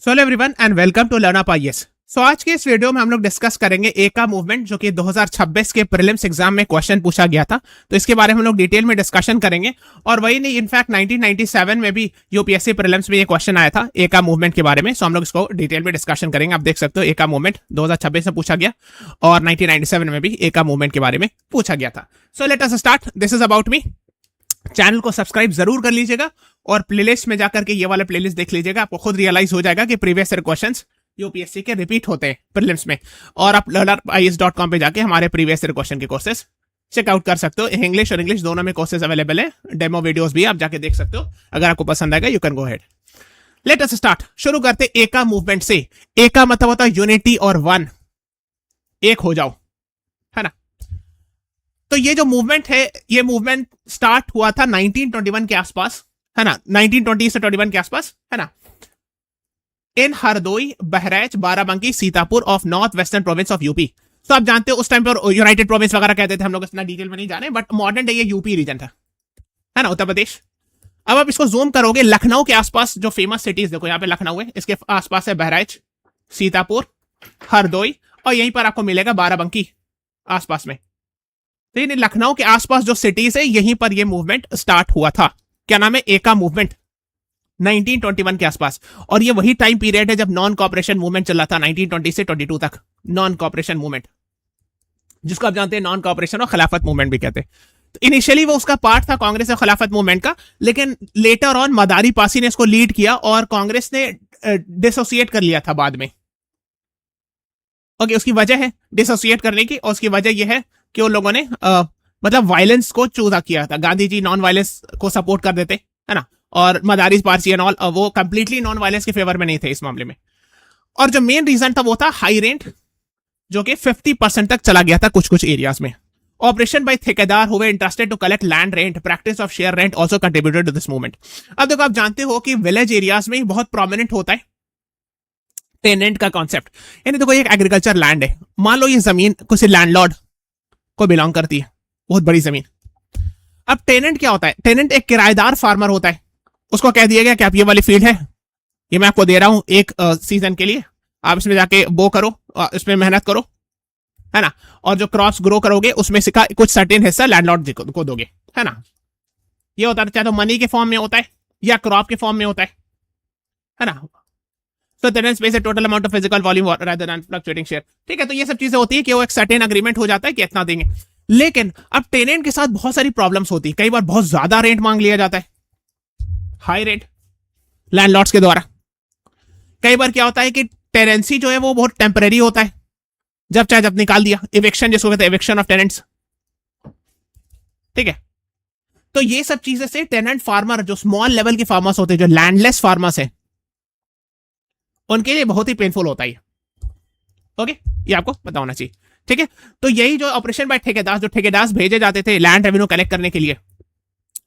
So hello everyone and welcome to Learn Up IAS. So आज के इस video में हम लोग डिस्कस करेंगे एका मूवमेंट जो कि 2026 के प्रीलिम्स एग्जाम में क्वेश्चन पूछा गया था। तो इसके बारे में हम लोग डिटेल में डिस्कशन करेंगे। और वही नहीं, इनफैक्ट 1997 में भी यूपीएससी प्रीलिम्स में ये क्वेश्चन आया था एका मूवमेंट के बारे में। सो हम लोग इसको डिटेल में डिस्कशन करेंगे। आप देख सकते हो एका मूवमेंट 2026 में पूछा गया और 1997 में भी एका मूवमेंट के बारे में पूछा गया था। So let us start. This is about me. Channel को सब्सक्राइब जरूर कर लीजिएगा और प्लेलिस्ट में जाकर के ये वाला प्लेलिस्ट देख लीजिएगा। आपको खुद रियलाइज हो जाएगा कि प्रीवियस ईयर क्वेश्चंस यूपीएससी के रिपीट होते हैं प्रीलिम्स में। और आप learnerupies.com पे जाके हमारे प्रीवियस ईयर क्वेश्चन के कोर्सेज चेकआउट कर सकते हो। इंग्लिश और इंग्लिश दोनों में कोर्सेज अवेलेबल है। डेमो वीडियोस भी आप जाके देख सकते हो। अगर आपको पसंद आएगा you can go head. Let us start. शुरू करते एका मूवमेंट से। एका मतलब होता है यूनिटी और वन, एक हो जाओ, है ना। तो ये जो मूवमेंट है, ये मूवमेंट स्टार्ट हुआ था 1921 के आसपास, है ना। 1920 से 21 के आसपास, है ना। In Hardoi, Bahraich, Barabanki, Sitapur of North Western Province of UP. तो आप जानते हो उस टाइम पर यूनाइटेड प्रोविंस वगैरह कहते थे, हम लोग इतना डिटेल में नहीं जाने, बट मॉडर्न डे ये यूपी रीजन था, है ना, उत्तर प्रदेश। अब आप इसको जूम करोगे, लखनऊ के आसपास जो फेमस सिटीज देखो, यहाँ पे लखनऊ है, इसके आसपास है बहराइच, सीतापुर, हरदोई और यहीं पर आपको मिलेगा बाराबंकी आसपास में। तो ये लखनऊ के आसपास जो सिटीज है, यहीं पर ये मूवमेंट स्टार्ट हुआ था। क्या नाम है? एका मूवमेंट, 1921 के आसपास। और ये वही टाइम पीरियड है जब नॉन कॉपरेशन मूवमेंट चला था, 1920 से 22 तक। नॉन कॉपरेशन मूवमेंट, जिसको आप जानते हैं नॉन कॉपरेशन और खिलाफत मूवमेंट भी कहते हैं। तो इनिशियली वो उसका पार्ट था कांग्रेस और खिलाफत मूवमेंट का, लेकिन लेटर ऑन मदारी पासी ने इसको लीड किया और कांग्रेस ने डिसोसिएट कर लिया था बाद में। ओके, उसकी वजह है डिसोसिएट करने की, और उसकी वजह यह है कि उन लोगों ने मतलब वायलेंस को चूजा किया था। गांधी जी नॉन वायलेंस को सपोर्ट कर देते, है ना, और मदारी पारसी एंड ऑल वो कंप्लीटली नॉन वायलेंस के फेवर में नहीं थे इस मामले में। और जो मेन रीजन था वो था हाई रेंट, जो कि 50% तक चला गया था कुछ कुछ एरियाज में। ऑपरेशन बाय ठेकेदार हुए interested to collect land rent, practice of share rent also contributed to this movement. अब देखो, आप जानते हो कि विलेज एरियाज में बहुत प्रोमिनेंट होता है टेनेंट का कॉन्सेप्ट। यानी देखो, एक एग्रीकल्चर लैंड है, मान लो ये जमीन किसी लैंडलॉर्ड को बिलोंग करती है, बहुत बड़ी जमीन। अब टेनेंट क्या होता है? टेनेंट एक किराएदार फार्मर होता है। उसको कह दिया गया कि आप ये वाली फील्ड है, ये मैं आपको दे रहा हूं एक सीजन के लिए, आप इसमें जाके बो करो, इसमें मेहनत करो, है ना, और जो क्रॉप्स ग्रो करोगे उसमें से का कुछ सर्टेन हिस्सा लैंडलॉर्ड को दोगे, है ना। ये होता है, चाहे तो मनी के फॉर्म में होता है या क्रॉप के फॉर्म में होता है ना। So tenants pays a total amount of physical volume rather than fluctuating share। ठीक है, तो ये सब चीजें होती है कि वो एक सर्टेन अग्रीमेंट हो जाता है कि इतना देंगे। लेकिन अब टेनेंट के साथ बहुत सारी प्रॉब्लम्स होती है। कई बार बहुत ज्यादा रेंट मांग लिया जाता है, हाई रेंट लैंडलॉर्ड्स के द्वारा। कई बार क्या होता है कि टेनेंसी जो है वो बहुत टेम्परेरी होता है, जब चाहे जब निकाल दिया, इविक्शन जिसको कहते हैं, इविक्शन ऑफ टेनेंट्स। ठीक है, तो ये सब चीजें से टेनेंट फार्मर, जो स्मॉल लेवल के फार्मर्स होते हैं, जो लैंडलेस फार्मर्स है, उनके लिए बहुत ही पेनफुल होता है। ओके, ये आपको पता होना चाहिए। ठीक है, तो यही जो ऑपरेशन बाय ठेकेदार, जो ठेकेदार भेजे जाते थे लैंड रेवेन्यू कलेक्ट करने के लिए,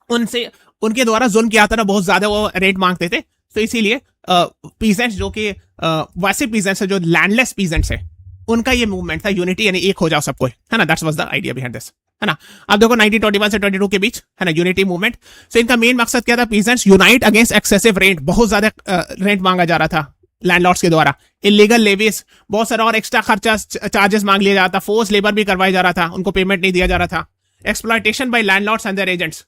उनसे उनके द्वारा जुल्म किया था, बहुत ज्यादा वो रेट मांगते थे। तो इसीलिए पीजेंट्स, जो कि वैसे पीजेंट्स है, जो लैंडलेस पीजेंट्स है, उनका ये मूवमेंट था यूनिटी, यानी एक हो जाओ सबको, है ना। That's was the idea behind this, है ना। अब देखो 1921 से 22 के बीच, है ना, यूनिटी मूवमेंट। सो इनका मेन मकसद क्या था? Peasants unite against excessive rent. बहुत ज्यादा रेंट मांगा जा रहा था लैंडलॉर्ड्स के द्वारा, इलीगल लेवीज, बहुत सारा और एक्स्ट्रा खर्चा चार्जेस मांग लिया जाता था, फोर्स लेबर भी करवाया जा रहा था, उनको पेमेंट नहीं दिया जा रहा था। Exploitation by landlords and their agents,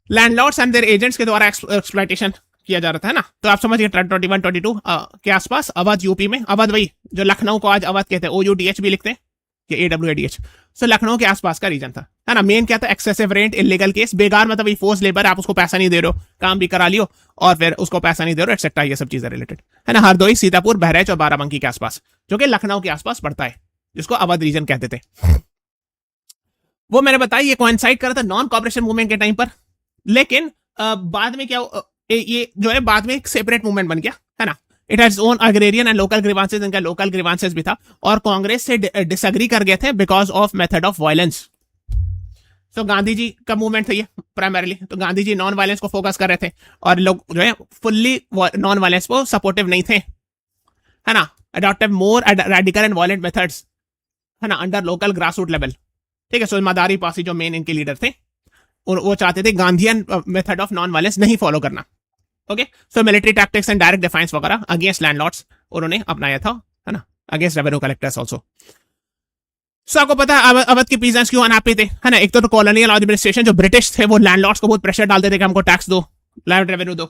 landlords and their agents के द्वारा एक्सप्लॉयटेशन किया जा रहा था, है ना। तो आप समझिए 21 22 के आसपास अवध, यूपी में। अवध वही जो लखनऊ को आज अवध कहते हैं, OUDH भी लिखते हैं, AWADH। सो लखनऊ के आसपास का रीजन था, है ना। मेन क्या था? एक्सेसिव रेंट, इलीगल केस, बेकार मतलब ये फोर्स लेबर, आप उसको पैसा नहीं दे रहे हो, काम भी करा लियो और फिर उसको पैसा नहीं दे रहे हो, एक्सेट्रा, ये सब चीजें रिलेटेड, है ना। हरदोई, सीतापुर, बहराइच और बाराबंकी के आसपास, जो कि लखनऊ के आसपास पड़ता है, जिसको अवध रीजन कहते थे। वो मैंने बताया ये कोइंसाइड कर रहा था नॉन कॉपरेशन मूवमेंट के टाइम पर। लेकिन बाद में क्या, ये जो है बाद में एक सेपरेट मूवमेंट बन गया, है ना। It has own agrarian and local grievances, इनका लोकल ग्रीवांसेस भी था, और कांग्रेस से डिसएग्री कर गए थे because of method of violence. तो गांधी जी का मूवमेंट था ये प्राइमरीली। तो गांधी जी नॉन वायलेंस को फोकस कर रहे थे और लोग जो है फुल्ली नॉन वायलेंस को सपोर्टिव नहीं थे, है ना। Adopted more radical and violent methods, है ना, अंडर लोकल ग्रासरूट लेवल। ठीक है, सो मदारी पासी जो मेन इनके लीडर थे, वो चाहते थे Gandhian method of non violence नहीं फॉलो करना। Okay, so military tactics and direct defence वगैरह अगेंस्ट लैंडलॉर्ड्स उन्होंने अपनाया था, है ना, अगेंस्ट रेवेन्यू कलेक्टर्स ऑल्सो। सो आपको पता है अवध के पीजेंट्स क्यों अनहैप्पी थे, है ना, एक तो कॉलोनियल एडमिनिस्ट्रेशन जो ब्रिटिश थे वो लैंडलॉर्ड्स को बहुत प्रेशर डालते थे कि हमको टैक्स दो, लैंड रेवेन्यू दो,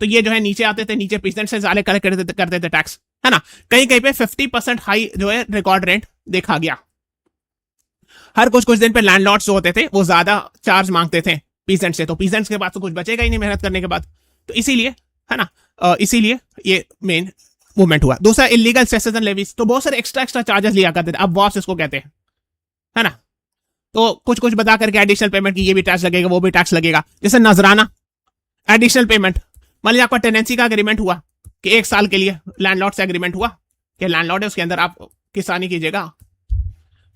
तो ये जो है नीचे आते थे, नीचे पीजेंट से ज्यादा कलेक्ट करते थे टैक्स, है ना। कहीं कहीं पे 50% हाई जो है रिकॉर्ड रेंट देखा गया। हर कुछ कुछ दिन पे लैंडलॉर्ड्स जो होते थे वो ज्यादा चार्ज मांगते थे पीजेंट से, तो पीजेंट्स के पास तो कुछ बचेगा ही नहीं मेहनत करने के बाद, तो इसीलिए, है ना, इसीलिए ये मेन मूवमेंट हुआ। दूसरा इलीगल सेसेस एंड लेवीज, तो बहुत सारे एक्स्ट्रा चार्जेस लिया करते थे, अब वॉस इसको कहते हैं, है ना, तो कुछ कुछ बता करके एडिशनल पेमेंट की, ये भी टैक्स लगेगा वो भी टैक्स लगेगा, जैसे नजराना, एडिशनल पेमेंट। मान लीजिए आपका टेनेंसी का एग्रीमेंट हुआ कि 1 साल के लिए लैंडलॉर्ड से एग्रीमेंट हुआ कि लैंडलॉर्ड है उसके अंदर आप किसानी कीजिएगा,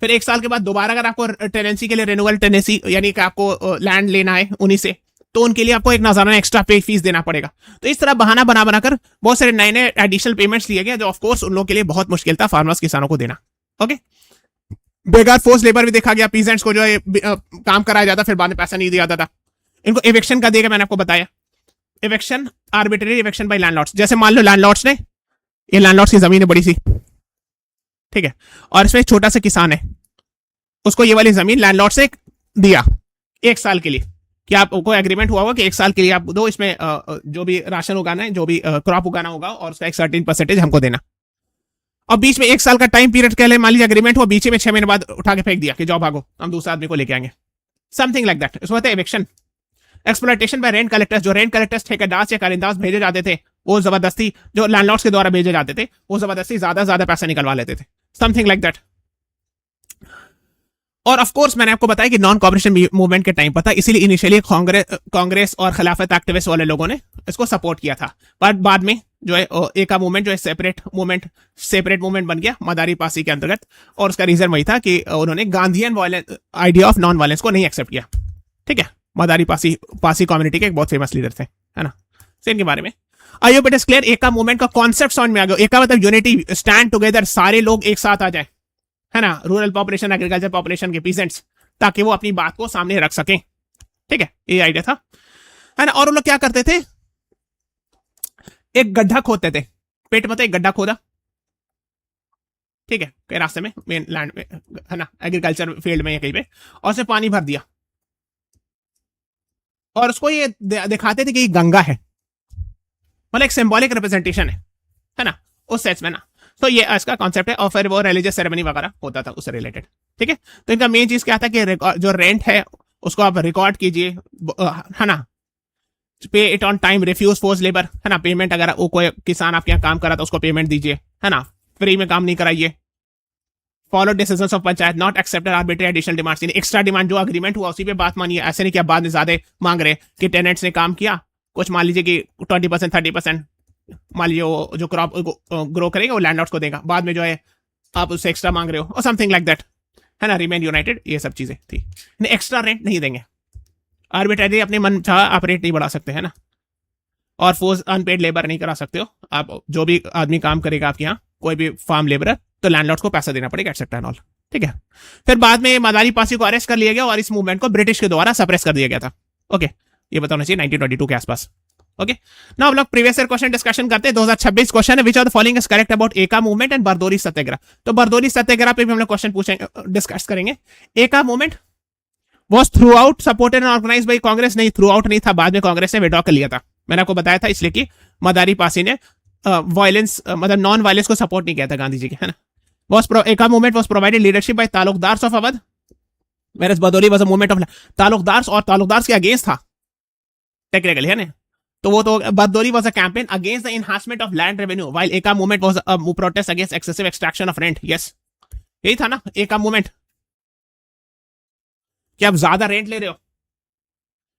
फिर 1 साल के बाद दोबारा अगर आपको टेनेंसी के लिए रिन्यूअल टेनेंसी यानी कि आपको लैंड लेना है उन्हीं से, तो उनके लिए आपको एक नजराना एक्स्ट्रा पे फीस देना पड़ेगा। तो इस तरह बहाना बना बनाकर बहुत सारे नए नए एडिशनल पेमेंट्स लिए गए, जो ऑफ कोर्स उन लोगों के लिए बहुत मुश्किल था फार्मर्स किसानों को देना। ओके, बेकार फोर्स लेबर भी देखा गया, पीजेंट्स को जो है काम कराया जाता फिर बाद में पैसा नहीं दिया जाता था। इनको इवेक्शन का देगा, मैंने आपको बताया, इवेक्शन, आर्बिट्रेरी इवेक्शन बाय लैंडलॉर्ड्स। जैसे मान लो लैंडलॉर्ड्स ने, ये लैंडलॉर्ड्स की जमीन है बड़ी सी, ठीक है, और इसमें एक छोटा सा किसान है, उसको ये वाली जमीन लैंडलॉर्ड से दिया 1 साल के लिए, कि आपको एग्रीमेंट हुआ होगा कि 1 साल के लिए आप दो, इसमें जो भी राशन उगाना है, जो भी क्रॉप उगाना होगा और उसका एक सर्टेन परसेंटेज हमको देना। और बीच में 1 साल का टाइम पीरियड के लिए मान लीजिए एग्रीमेंट हुआ, बीच में 6 महीने बाद उठा के फेंक दिया कि जाओ भागो, हम दूसरे आदमी को लेके आएंगे, समथिंग लाइक दैट, इसको कहते हैं eviction. Exploitation by rent collectors, जो रेंट कलेक्टर्स ठेकेदार या कारिंदाज भेजे जाते थे, वो जबरदस्ती, जो लैंडलॉर्ड्स के द्वारा भेजे जाते थे, वो जबरदस्ती ज्यादा पैसा निकलवा लेते थे, समथिंग लाइक दैट। और ऑफ कोर्स मैंने आपको बताया कि नॉन कॉपरेशन मूवमेंट के टाइम पर था, इसीलिए इनिशियली कांग्रेस और खिलाफत एक्टिविस्ट वाले लोगों ने इसको सपोर्ट किया था, बट बाद में जो है एका मूवमेंट जो है सेपरेट मूवमेंट बन गया मदारी पासी के अंतर्गत, और उसका रीजन वही था कि उन्होंने Gandhian idea of non violence को नहीं एक्सेप्ट किया, ठीक है। मदारी पासी कम्युनिटी के एक बहुत फेमस लीडर थे, है ना, इनके बारे में I hope it is clear. एका मूवमेंट का कॉन्सेप्ट समझ में आ गया। एका मतलब यूनिटी, स्टैंड टुगेदर, सारे लोग एक साथ आ जाए, है ना, रूरल पॉपुलेशन, एग्रीकल्चर पॉपुलेशन के पीसेंट्स, ताकि वो अपनी बात को सामने रख सकें, ठीक है, ये आइडिया था, है ना। और वो लोग क्या करते थे, एक गड्ढा खोदते थे, पेट में एक गड्ढा खोदा, ठीक है, कई रास्ते में, मेन लैंड में, है ना, एग्रीकल्चर फील्ड में या कहीं पे, और उसमें पानी भर दिया, और उसको ये दिखाते थे कि ये गंगा है, मतलब एक सिंबॉलिक रिप्रेजेंटेशन है ना, उस सेंस में ना। तो ये इसका कॉन्सेप्ट है, और फिर वो रिलीजियस सेरेमनी वगैरह होता था उससे रिलेटेड, ठीक है। तो इनका मेन चीज क्या था कि जो रेंट है उसको आप रिकॉर्ड कीजिए, है ना, pay it on time, refuse force labour, है ना, पेमेंट अगर वो कोई किसान आपके यहाँ काम कर रहा था उसको पेमेंट दीजिए, है ना, फ्री में काम नहीं कराइए, follow decisions of panchayat, not accepted arbitrary additional demands, extra demand जो एग्रीमेंट हुआ उसी पे बात मानिए, ऐसे नहीं कि आप बाद में ज्यादा मांग रहे कि टेनेंट्स ने काम किया कुछ, मान लीजिए कि 20% 30% मान लीजिए वो जो क्रॉप ग्रो करेगा वो लैंडलॉर्ड्स को देगा, बाद में जो है आप उससे एक्स्ट्रा मांग रहे हो, और समथिंग लाइक दैट, है ना, रिमेन यूनाइटेड, ये सब चीजें थी। एक्स्ट्रा रेंट नहीं देंगे, आर्बिट्रेरी अपने मन चाह आप रेट नहीं बढ़ा सकते, है ना, और फोर्स अनपेड लेबर नहीं करा सकते हो आप, जो भी आदमी काम करेगा आपके यहाँ, कोई भी फार्म लेबर, तो लैंडलॉर्ड्स को पैसा देना पड़ेगा, एक्सेट्रा एंड ऑल, ठीक है। फिर बाद में मदारी पासी को अरेस्ट कर लिया गया और इस मूवमेंट को ब्रिटिश के द्वारा सप्रेस कर दिया गया था। ओके, ये बताना चाहिए 1922 के आसपास। ओके, नाउ हम लोग प्रीवियस ईयर क्वेश्चन डिस्कशन करते हैं। 2026 क्वेश्चन है, which of the following is correct about एका मूवमेंट एंड बरदौली सत्याग्रह। तो बरदौली सत्याग्रह पे भी हम लोग क्वेश्चन पूछेंगे, डिस्कस करेंगे। Eka movement was throughout supported and organised by Congress, नहीं थ्रू आउट नहीं था, बाद में कांग्रेस ने विड्रॉ कर लिया था, मैंने आपको बताया था, इसलिए कि मदारी पासी ने वायलेंस मतलब नॉन वायलेंस को सपोर्ट नहीं किया था गांधी जी के, है ना। Eka movement was provided leadership by taluqdars of Awadh, whereas Bardoli was a movement of taluqdars, और तालुकदार्स के अगेंस्ट था टेक्निकली, है ना। तो वो तो Bardoli was a campaign against the enhancement of land revenue, while Eka movement was a protest against excessive extraction of rent. Yes, यही था ना एका मूवमेंट, कि आप ज्यादा रेंट ले रहे हो।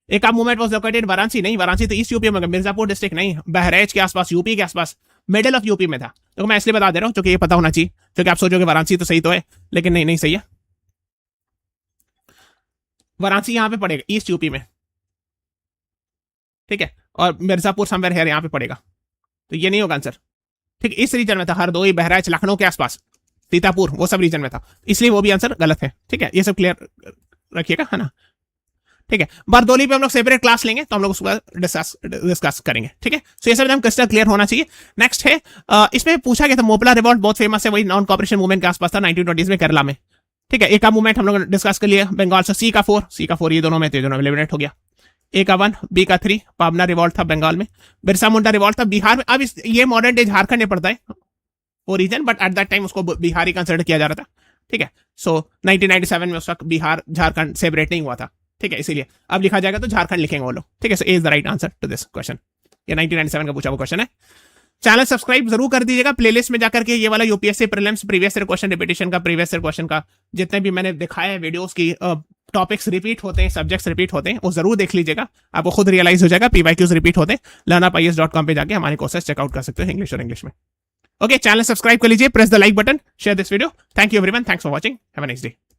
एका मूवमेंट वाज लोकेटेड वाराणसी, नहीं वाराणसी तो ईस्ट यूपी में, मिर्जापुर डिस्ट्रिक्ट नहीं, बहराइच के आसपास, यूपी के आसपास, मिडिल ऑफ यूपी में था। तो मैं इसलिए बता दे रहा हूं क्योंकि ये पता होना चाहिए, क्योंकि आप सोचोगे वाराणसी तो सही तो है, लेकिन नहीं सही है, वाराणसी यहां पे पड़ेगा ईस्ट यूपी में, ठीक है, और मिर्जापुर समवेयर है यहाँ पे पड़ेगा, तो ये नहीं होगा आंसर, ठीक है। इस रीजन में था, हरदोई, बहराइच, लखनऊ के आसपास, सीतापुर, वो सब रीजन में था, इसलिए वो भी आंसर गलत है, ठीक है। ये सब क्लियर रखिएगा, है ना। ठीक है, बारदोली पे हम लोग सेपरेट क्लास लेंगे तो हम लोग उसको डिस्कस करेंगे। ठीक है, सो ये सब एकदम क्रिस्टल क्लियर होना चाहिए। नेक्स्ट है इसमें पूछा गया था मोपला रिवॉल्ट बहुत फेमस है, वही नॉन कॉपरेशन मूवमेंट के आसपास था 1920 में केरला में। ठीक है, ए का मूवमेंट हम लोग डिस्कस कर लिया बंगाल से। सी का फोर ये दोनों में थे, दोनों एलिमिनेट हो गया। ए का 1, बी का 3 पाबना रिवॉल्ट था बंगाल में। बिरसा मुंडा रिवॉल्ट था बिहार में। अब ये मॉडर्न डे झारखंड में पड़ता है origin, but at that time उसको बिहारी कंसिडर किया जा रहा था। ठीक है, सो 1997 में उस वक्त बिहार झारखंड सेपरेट नहीं हुआ था। ठीक है, इसीलिए अब लिखा जाएगा तो झारखंड लिखेंगे वो लोग। ठीक है, so A is the right answer to this question. ये 1997 का पूछा हुआ क्वेश्चन है। चैनल सब्सक्राइब जरूर कर दीजिएगा। प्लेलिस्ट में जाकर के ये वाला UPSC prelims previous year question repetition का प्रीवियस ईयर क्वेश्चन का जितने भी मैंने दिखाया है वीडियोस की टॉपिक्स रिपीट होते हैं, सब्जेक्ट्स रिपीट होते हैं, वो जरूर देख लीजिएगा। आपको खुद रियलाइज हो जाएगा पीवाईक्यूज रिपीट होते हैं। learnupies.com पे जाके हमारे कोर्सेज चेकआउट कर सकते हो इंग्लिश और इंग्लिश में। ओके, चैनल सब्सक्राइब कर लीजिए, press the like button, share this video. Thank you everyone, thanks for watching, have a nice day.